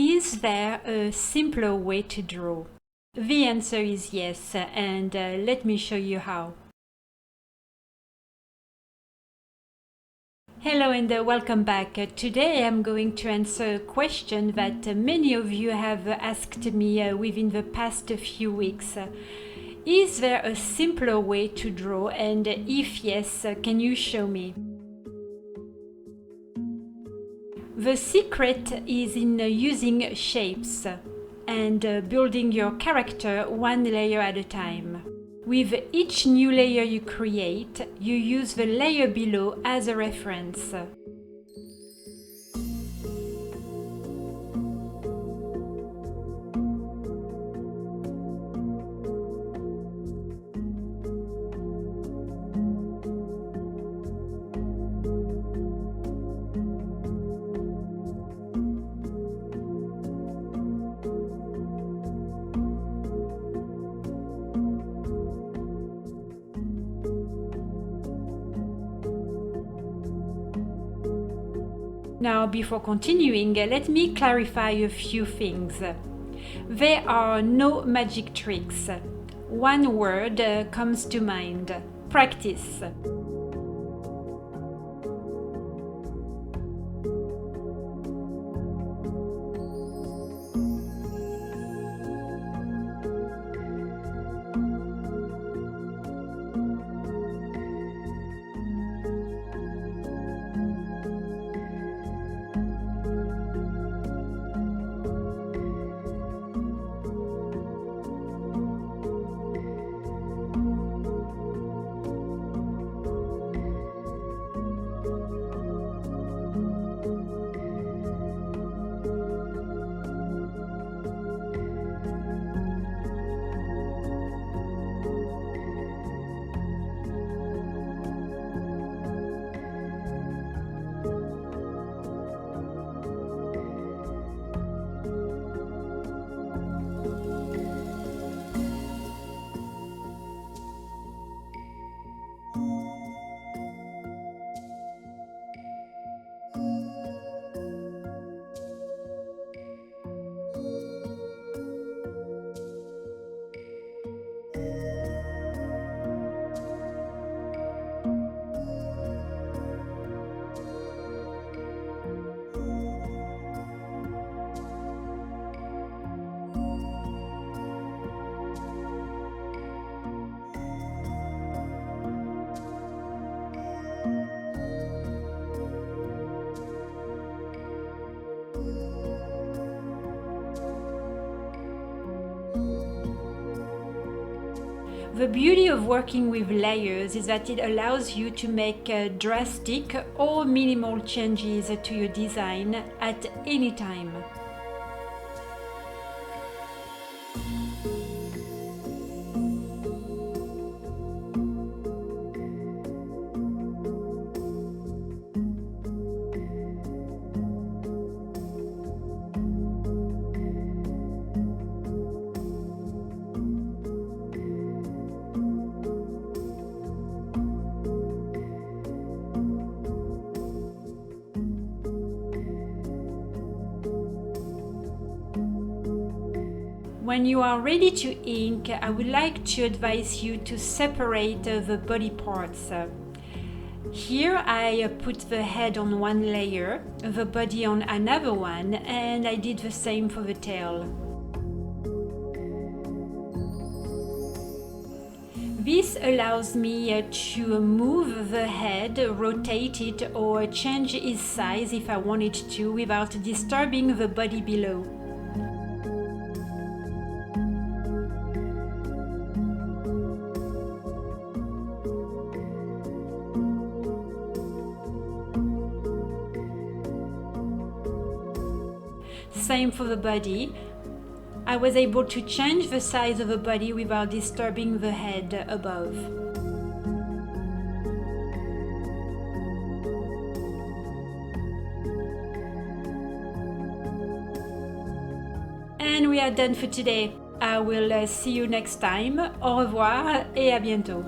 Is there a simpler way to draw? The answer is yes, and let me show you how. Hello and welcome back. Today I'm going to answer a question that many of you have asked me within the past few weeks. Is there a simpler way to draw, and if yes, can you show me? The secret is in using shapes and building your character one layer at a time. With each new layer you create, you use the layer below as a reference. Now, before continuing, let me clarify a few things. There are no magic tricks. One word comes to mind: practice. The beauty of working with layers is that it allows you to make drastic or minimal changes to your design at any time. When you are ready to ink, I would like to advise you to separate the body parts. Here I put the head on one layer, the body on another one, and I did the same for the tail. This allows me to move the head, rotate it, or change its size if I wanted to without disturbing the body below. Same for the body. I was able to change the size of the body without disturbing the head above. And we are done for today. I will see you next time. Au revoir et à bientôt.